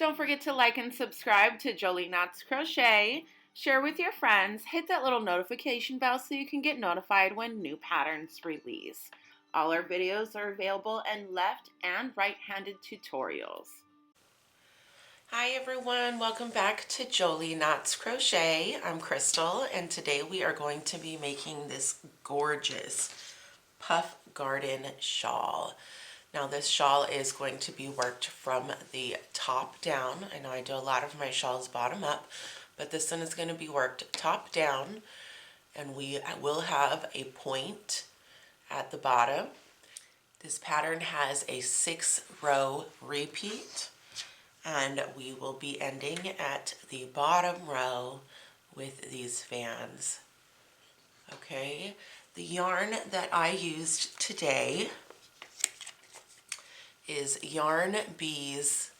Don't forget to like and subscribe to Jolie Knots Crochet. Share with your friends. Hit that little notification bell so you can get notified when new patterns release. All our videos are available in left and right-handed tutorials. Hi everyone, welcome back to Jolie Knots Crochet. I'm Crystal and today we are going to be making this gorgeous puff garden shawl. Now this shawl is going to be worked from the top down. I know I do a lot of my shawls bottom up, but this one is going to be worked top down, and we will have a point at the bottom. This pattern has a 6-row repeat, and we will be ending at the bottom row with these fans. Okay, the yarn that I used today is Yarn Bees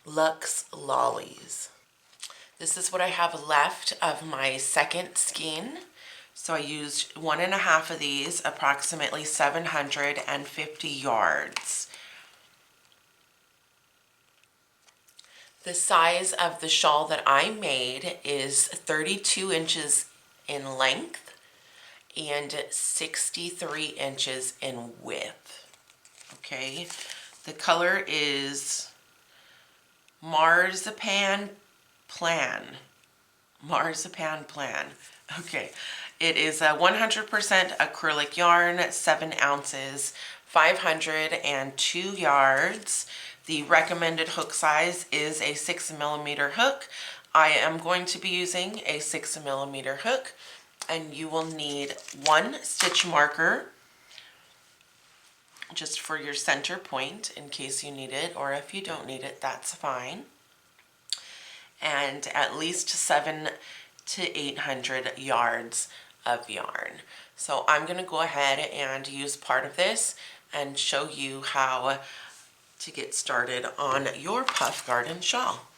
Luxe Lollies. This is what I have left of my second skein. So I used 1.5 of these, approximately 750 yards. The size of the shawl that I made is 32 inches in length and 63 inches in width. Okay, the color is Marzipan Plan. Marzipan Plan. Okay, it is a 100% acrylic yarn, 7 ounces, 502 yards. The recommended hook size is a 6mm hook. I am going to be using a 6mm hook, and you will need 1 stitch marker just for your center point in case you need it, or if you don't need it, that's fine. And at least 700 to 800 yards of yarn. So I'm going to go ahead and use part of this and show you how to get started on your puff garden shawl.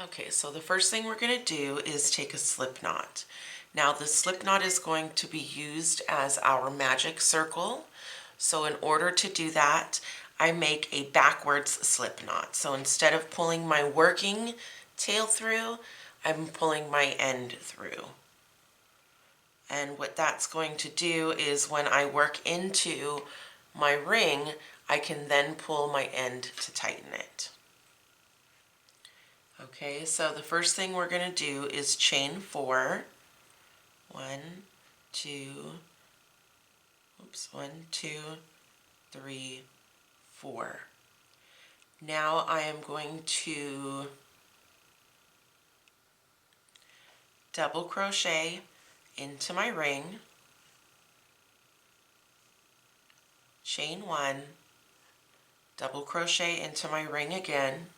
Okay, so the first thing we're going to do is take a slip knot. Now the slip knot is going to be used as our magic circle. So in order to do that, I make a backwards slip knot. So instead of pulling my working tail through, I'm pulling my end through. And what that's going to do is when I work into my ring, I can then pull my end to tighten it. Okay, so the first thing we're going to do is chain 4. 1, 2, 3, 4. Now I am going to double crochet into my ring, chain 1, double crochet into my ring again,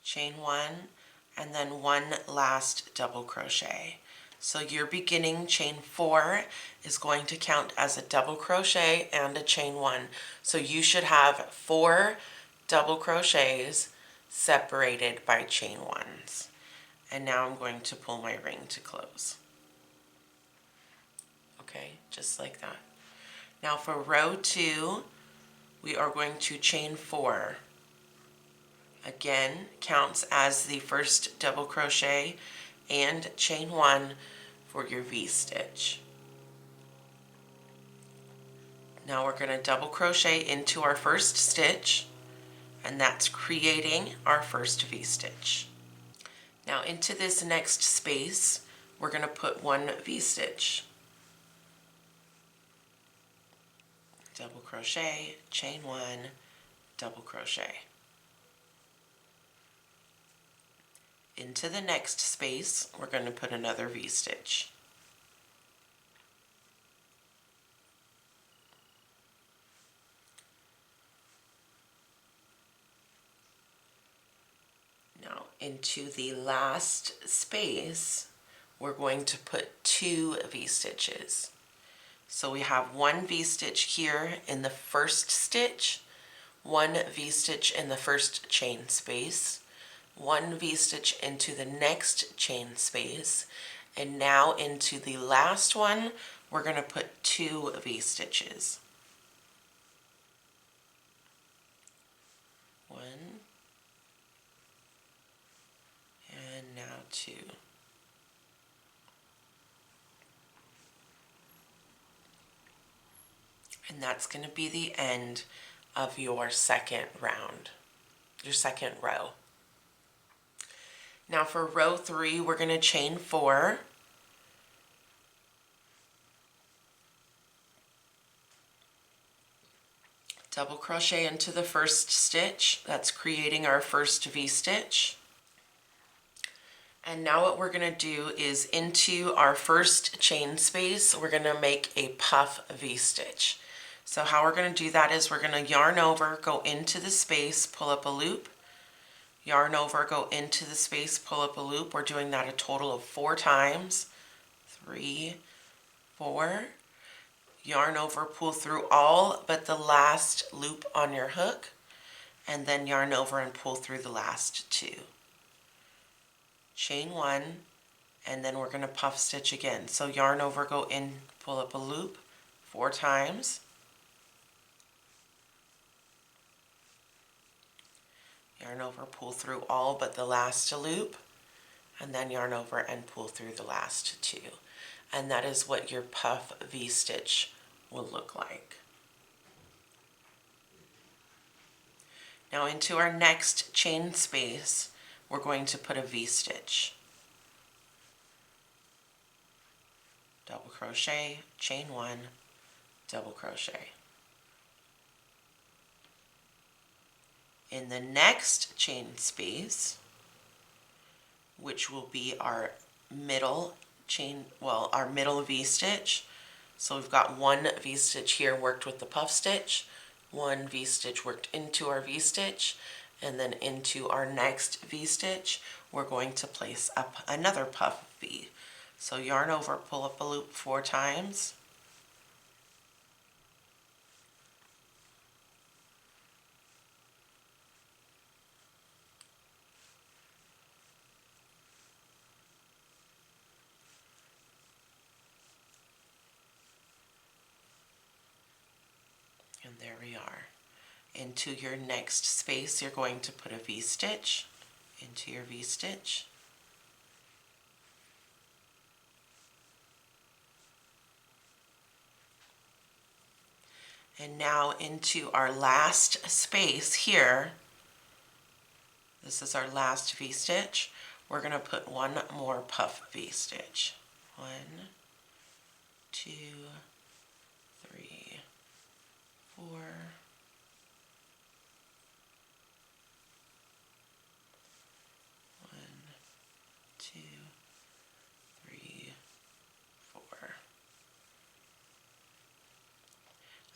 chain 1, and then 1 last double crochet. So your beginning chain 4 is going to count as a double crochet and a chain 1. So you should have 4 double crochets separated by chain 1s. And now I'm going to pull my ring to close. Okay, just like that. Now for row 2, we are going to chain 4. Again, counts as the first double crochet and chain 1 for your V-stitch. Now we're going to double crochet into our first stitch, and that's creating our first V-stitch. Now into this next space, we're going to put 1 V-stitch. Double crochet, chain 1, double crochet. Into the next space, we're going to put another V-stitch. Now into the last space, we're going to put 2 V-stitches. So we have 1 V-stitch here in the first stitch, 1 V-stitch in the first chain space, 1 V-stitch into the next chain space, and now into the last one we're going to put 2 V-stitches. 1 and now 2. And that's going to be the end of your second round, your second row. Now for row 3, we're going to chain 4. Double crochet into the first stitch. That's creating our first V-stitch. And now what we're going to do is into our first chain space, we're going to make a puff V-stitch. So how we're going to do that is we're going to yarn over, go into the space, pull up a loop, yarn over, go into the space, pull up a loop. We're doing that a total of 4 times. 3, 4. Yarn over, pull through all but the last loop on your hook, and then yarn over and pull through the last 2. Chain 1, and then we're going to puff stitch again. So yarn over, go in, pull up a loop 4 times. Yarn over, pull through all but the last loop, and then yarn over and pull through the last 2. And that is what your puff V-stitch will look like. Now into our next chain space, we're going to put a V-stitch. Double crochet, chain 1, double crochet. In the next chain space, which will be our middle chain, well, our middle V-stitch. So we've got 1 V-stitch here worked with the puff stitch, 1 V-stitch worked into our V-stitch, and then into our next V-stitch, we're going to place up another puff V. So yarn over, pull up a loop 4 times. And there we are. Into your next space, you're going to put a V-stitch into your V-stitch. And now into our last space here, this is our last V-stitch, we're going to put 1 more puff V-stitch. 1, 2, 3, 4, 2, 3, 4.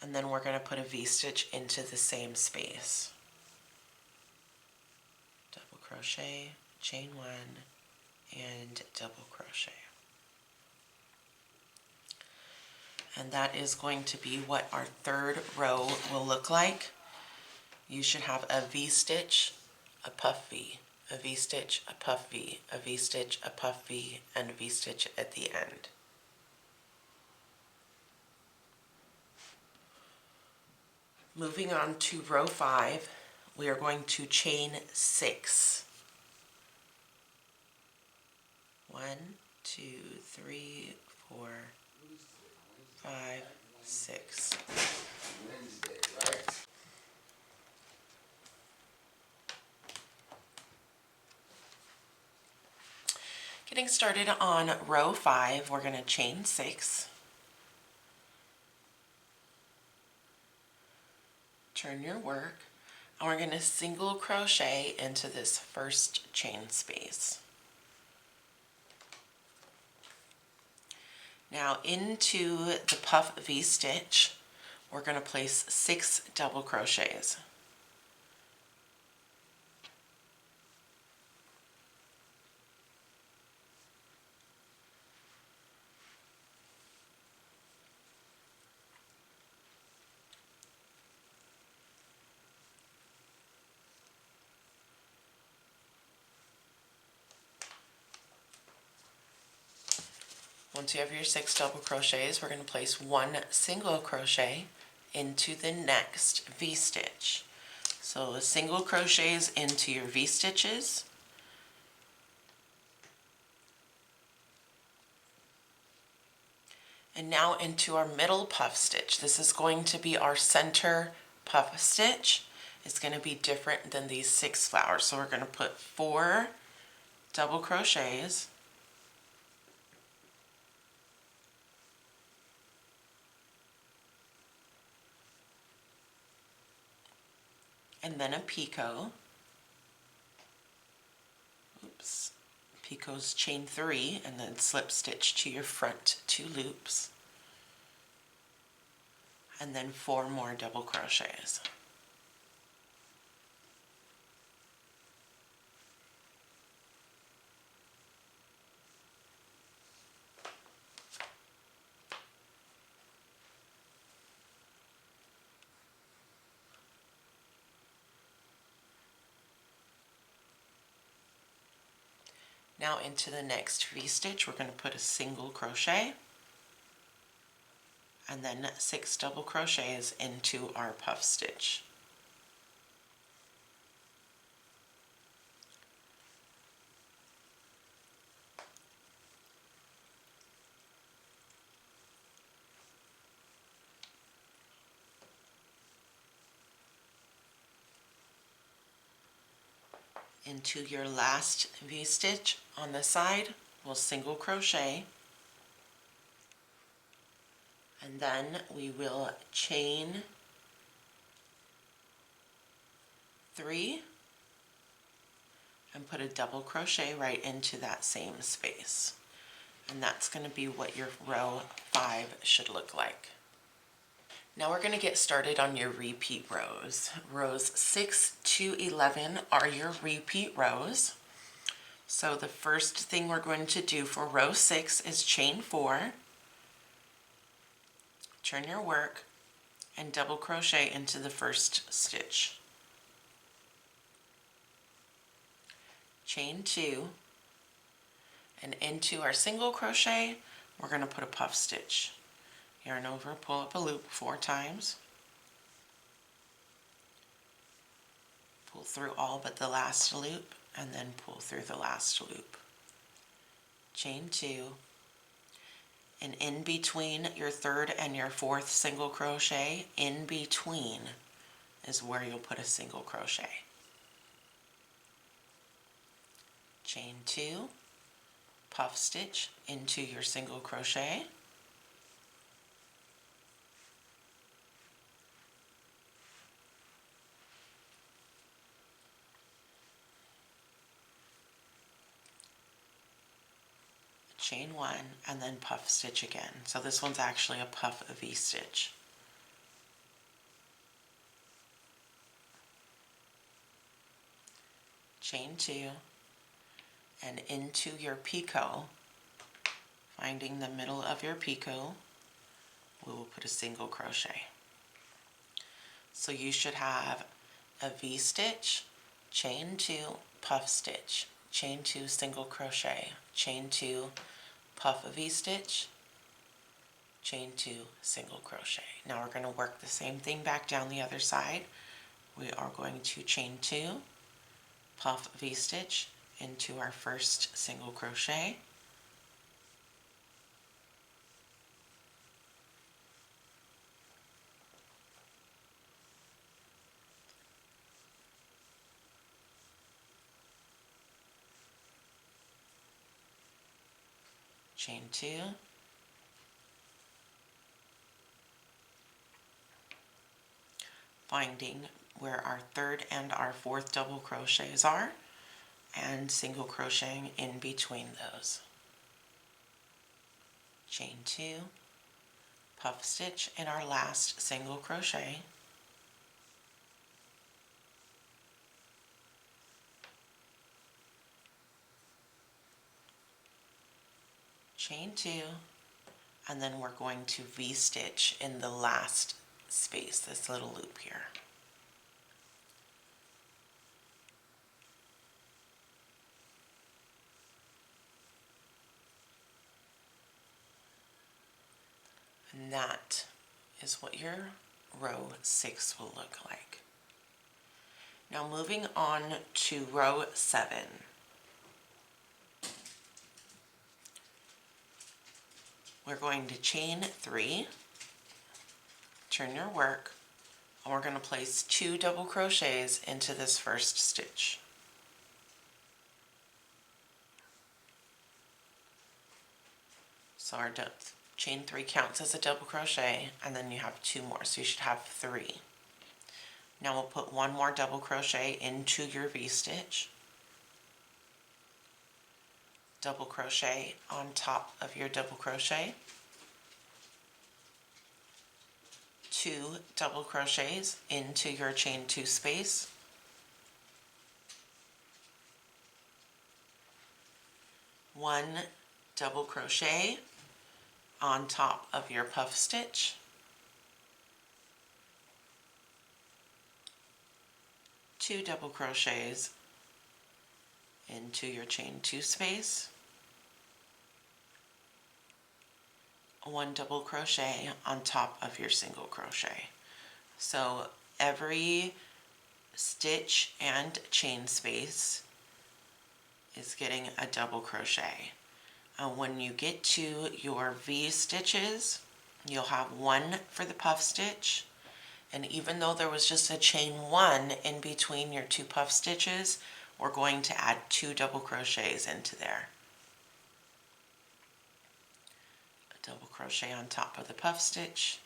And then we're going to put a V-stitch into the same space. Double crochet, chain 1, and double crochet. And that is going to be what our third row will look like. You should have a V-stitch, a puff V, a V-stitch, a puff V, a V-stitch, a puff V, and a V-stitch at the end. Moving on to row 5, we are going to chain 6. 1, 2, 3, 4, 5, 6. Getting started on row 5, we're going to chain 6. Turn your work, and we're going to single crochet into this first chain space. Now into the puff V-stitch, we're going to place 6 double crochets. Once you have your 6 double crochets, we're going to place 1 single crochet into the next V-stitch. So single crochets into your V-stitches, and now into our middle puff stitch. This is going to be our center puff stitch. It's going to be different than these 6 flowers. So we're going to put 4 double crochets, and then a picot. Oops. Picot's chain 3, and then slip stitch to your front 2 loops, and then 4 more double crochets. Now into the next V-stitch, we're going to put a single crochet and then 6 double crochets into our puff stitch. Into your last V-stitch on the side, we'll single crochet, and then we will chain 3 and put a double crochet right into that same space. And that's going to be what your row 5 should look like. Now we're going to get started on your repeat rows. Rows 6 to 11 are your repeat rows. So the first thing we're going to do for row 6 is chain 4, turn your work, and double crochet into the first stitch. Chain 2, and into our single crochet, we're going to put a puff stitch. Yarn over, pull up a loop 4 times. Pull through all but the last loop, and then pull through the last loop. Chain 2, and in between your 3rd and your 4th single crochet, in between is where you'll put a single crochet. Chain 2, puff stitch into your single crochet, chain 1, and then puff stitch again. So this one's actually a puff V-stitch. Chain 2, and into your picot, finding the middle of your picot, we will put a single crochet. So you should have a V-stitch, chain 2, puff stitch, chain 2, single crochet, chain 2, puff a V-stitch, chain 2, single crochet. Now we're going to work the same thing back down the other side. We are going to chain 2, puff V-stitch into our first single crochet, chain 2, finding where our 3rd and our 4th double crochets are, and single crocheting in between those. Chain 2, puff stitch in our last single crochet, chain 2, and then we're going to V-stitch in the last space, this little loop here. And that is what your row 6 will look like. Now moving on to row 7. We're going to chain 3, turn your work, and we're going to place 2 double crochets into this first stitch. So our chain 3 counts as a double crochet, and then you have 2 more, so you should have 3. Now we'll put 1 more double crochet into your V-stitch, double crochet on top of your double crochet, 2 double crochets into your chain 2 space, 1 double crochet on top of your puff stitch, 2 double crochets into your chain 2 space, 1 double crochet on top of your single crochet. So every stitch and chain space is getting a double crochet. And when you get to your V stitches, you'll have 1 for the puff stitch, and even though there was just a chain 1 in between your 2 puff stitches, we're going to add 2 double crochets into there. A double crochet on top of the puff stitch,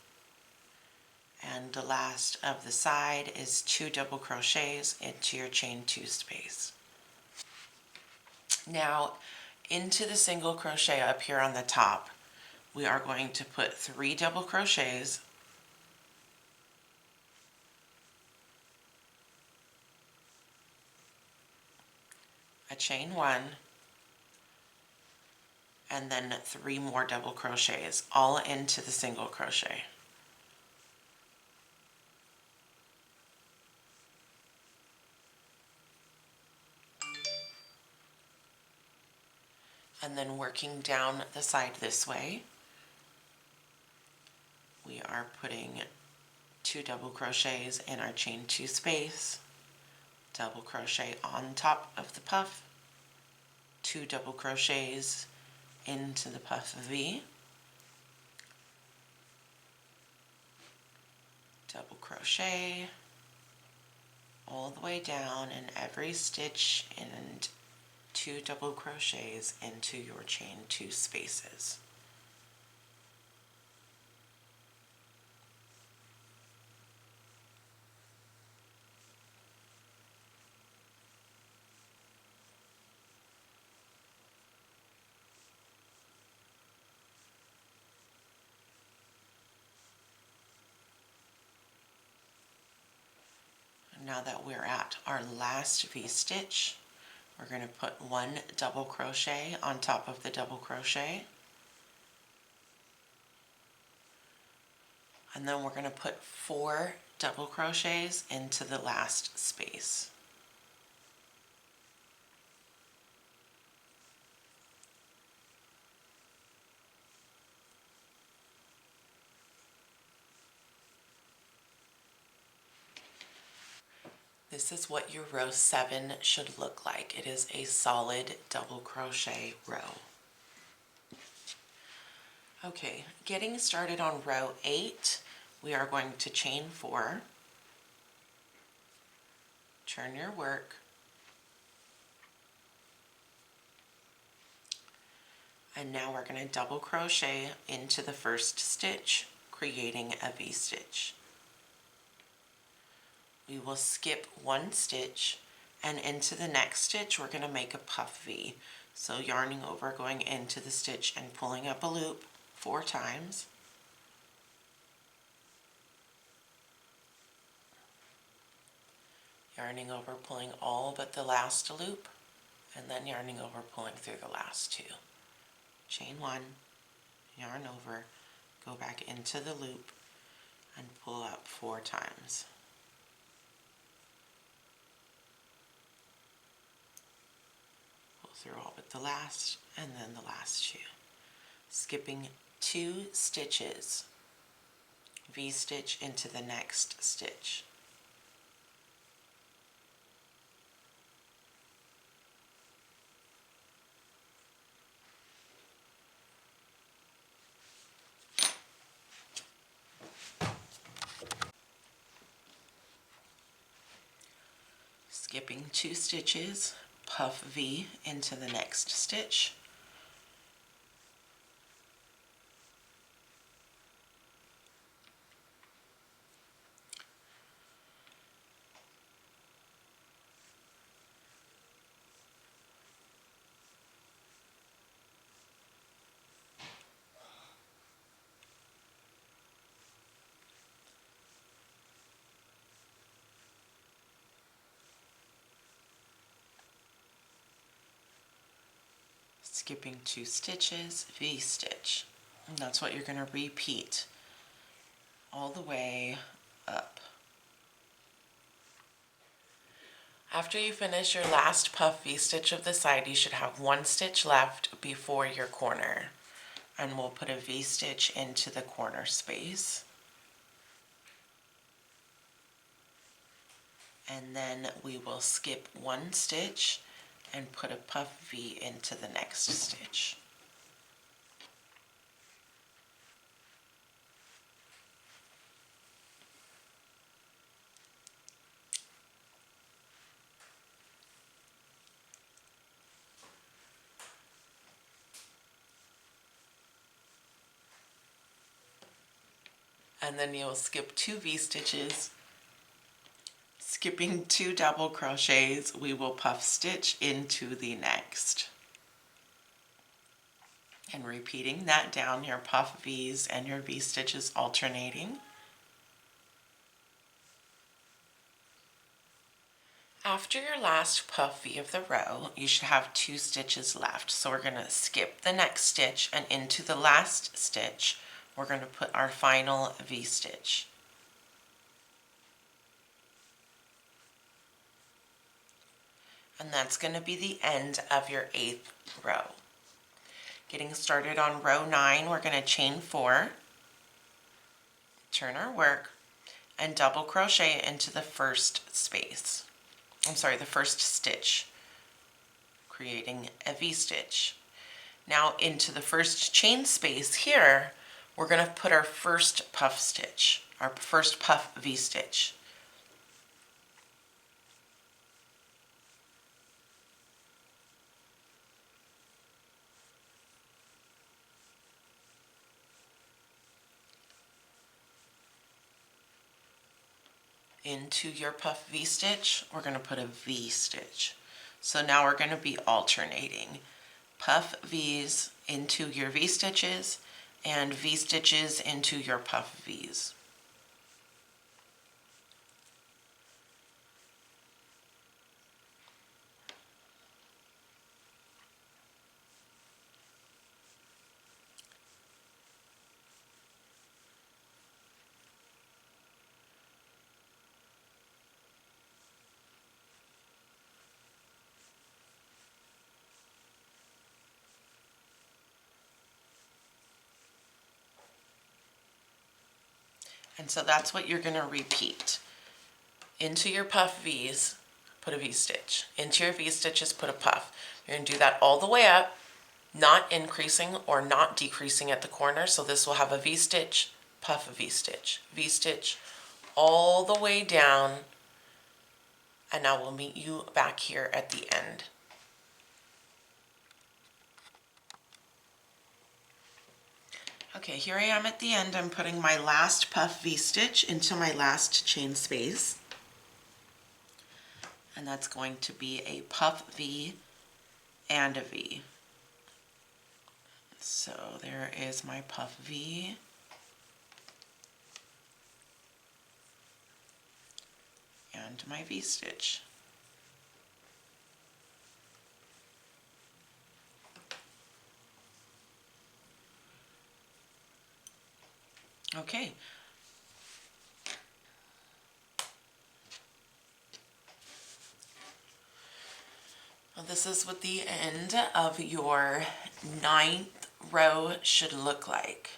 and the last of the side is 2 double crochets into your chain 2 space. Now into the single crochet up here on the top, we are going to put 3 double crochets, a chain 1, and then 3 more double crochets all into the single crochet. And then working down the side this way, we are putting 2 double crochets in our chain 2 space, double crochet on top of the puff, 2 double crochets into the puff V, double crochet all the way down in every stitch, and 2 double crochets into your chain 2 spaces. Now that we're at our last V-stitch, we're going to put 1 double crochet on top of the double crochet, and then we're going to put 4 double crochets into the last space. This is what your row 7 should look like. It is a solid double crochet row. Okay, getting started on row 8, we are going to chain 4, turn your work, and now we're going to double crochet into the first stitch, creating a V-stitch. We will skip 1 stitch, and into the next stitch we're going to make a puff V. So yarning over, going into the stitch and pulling up a loop 4 times. Yarning over, pulling all but the last loop, and then yarning over, pulling through the last 2. Chain 1, yarn over, go back into the loop, and pull up 4 times. Through all but the last, and then the last 2. Skipping 2 stitches, V-stitch into the next stitch. Skipping 2 stitches, puff V into the next stitch. Skipping 2 stitches, V-stitch. And that's what you're going to repeat all the way up. After you finish your last puff V-stitch of the side, you should have 1 stitch left before your corner. And we'll put a V-stitch into the corner space. And then we will skip 1 stitch and put a puff V into the next stitch. And then you'll skip 2 V-stitches. Skipping 2 double crochets, we will puff stitch into the next. And repeating that down, your puff V's and your V-stitches alternating. After your last puff V of the row, you should have 2 stitches left. So we're going to skip the next stitch, and into the last stitch, we're going to put our final V-stitch. And that's going to be the end of your 8th row. Getting started on row 9, we're going to chain 4, turn our work, and double crochet into the first space. The first stitch, creating a V-stitch. Now into the first chain space here, we're going to put our first puff stitch, our first puff V-stitch. Into your puff V-stitch, we're going to put a V-stitch. So now we're going to be alternating puff V's into your V-stitches and V-stitches into your puff V's. And so that's what you're going to repeat. Into your puff V's, put a V-stitch. Into your V-stitches, put a puff. You're going to do that all the way up, not increasing or not decreasing at the corner. So this will have a V-stitch, puff, a V-stitch, V-stitch, all the way down. And now we'll meet you back here at the end. Okay, here I am at the end. I'm putting my last puff V-stitch into my last chain space. And that's going to be a puff V and a V. So there is my puff V. And my V-stitch. Okay. Well, this is what the end of your 9th row should look like.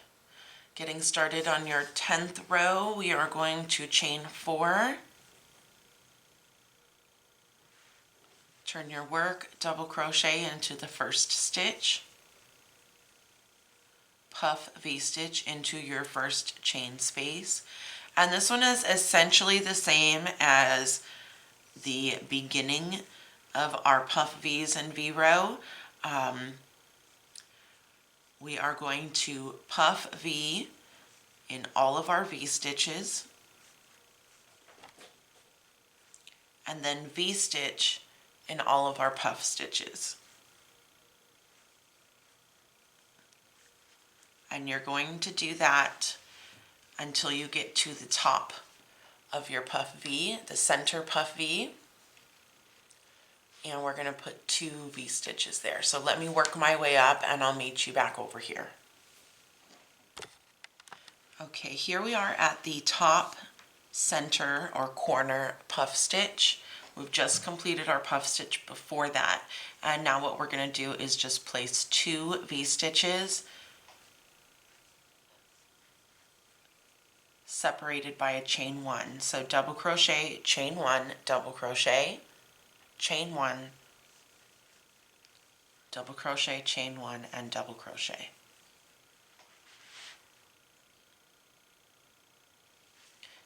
Getting started on your 10th row, we are going to chain 4, turn your work, double crochet into the first stitch, puff V-stitch into your first chain space. And this one is essentially the same as the beginning of our puff V's and V row. We are going to puff V in all of our V stitches, and then V stitch in all of our puff stitches. And you're going to do that until you get to the top of your puff V, the center puff V. And we're going to put 2 V stitches there. So let me work my way up and I'll meet you back over here. Okay, here we are at the top center or corner puff stitch. We've just completed our puff stitch before that. And now what we're going to do is just place 2 V stitches separated by a chain 1. So double crochet, chain 1, double crochet, chain 1, double crochet, chain 1, and double crochet.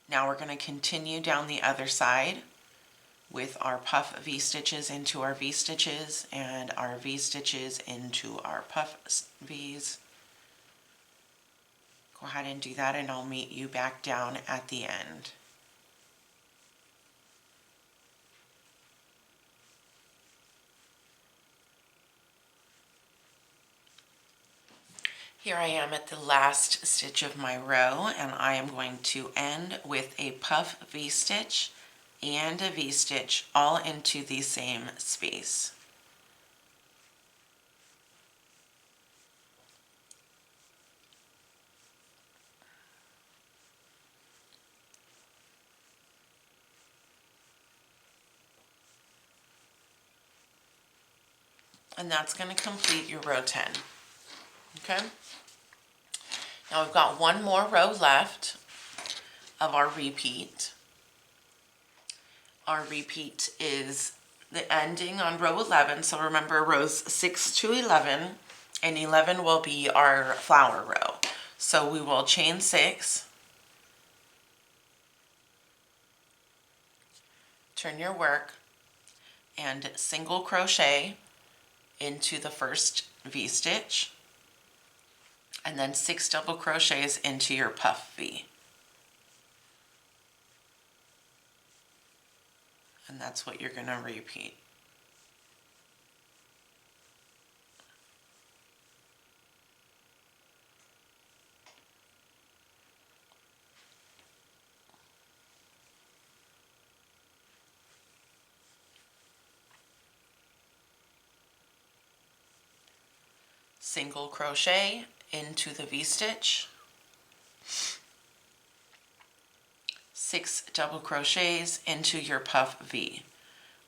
Now we're going to continue down the other side with our puff V stitches into our V stitches and our V stitches into our puff V's. Go ahead and do that and I'll meet you back down at the end. Here I am at the last stitch of my row, and I am going to end with a puff V-stitch and a V-stitch all into the same space. And that's going to complete your row 10. Okay? Now we've got one more row left of our repeat. Our repeat is the ending on row 11. So remember, rows 6 to 11, and 11 will be our flower row. So we will chain 6, turn your work, and single crochet into the first V-stitch, and then 6 double crochets into your puff V. And that's what you're going to repeat. Single crochet into the V-stitch, 6 double crochets into your puff V.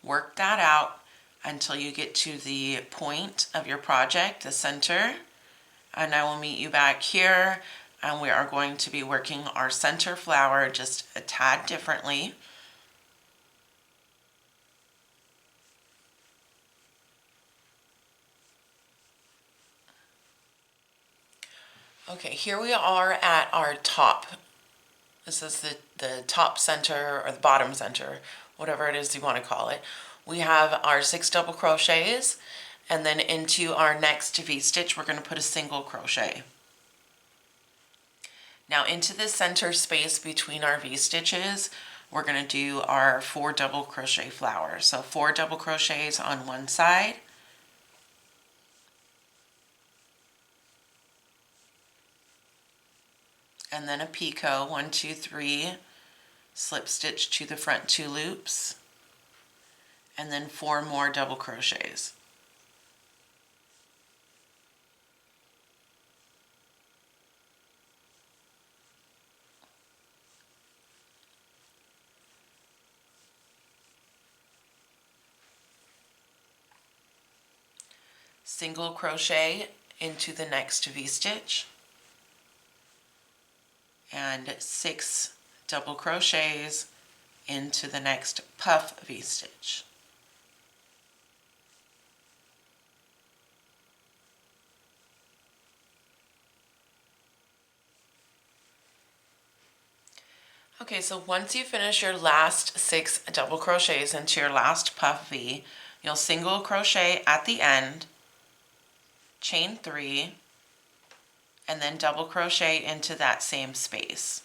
Work that out until you get to the point of your project, the center, and I will meet you back here, and we are going to be working our center flower just a tad differently. Okay, here we are at our top. This is the top center or the bottom center, whatever it is you want to call it. We have our 6 double crochets, and then into our next V-stitch, we're going to put a single crochet. Now into the center space between our V-stitches, we're going to do our 4 double crochet flowers. So 4 double crochets on one side, and then a picot, 1, 2, 3, slip stitch to the front 2 loops, and then 4 more double crochets. Single crochet into the next V-stitch, and 6 double crochets into the next puff V-stitch. Okay, so once you finish your last 6 double crochets into your last puff V, you'll single crochet at the end, chain 3, and then double crochet into that same space.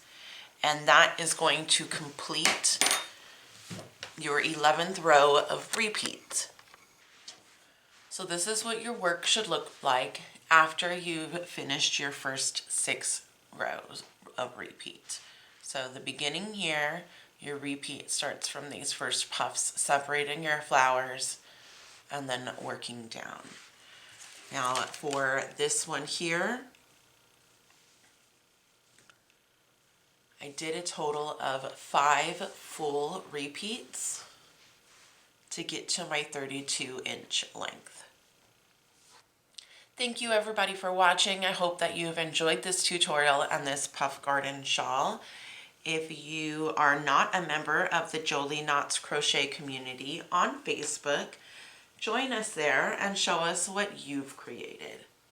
And that is going to complete your 11th row of repeats. So this is what your work should look like after you've finished your first 6 rows of repeat. So the beginning here, your repeat starts from these first puffs, separating your flowers and then working down. Now for this one here, I did a total of 5 full repeats to get to my 32-inch length. Thank you everybody for watching. I hope that you've enjoyed this tutorial on this puff garden shawl. If you are not a member of the Jolie Knots Crochet community on Facebook, join us there and show us what you've created.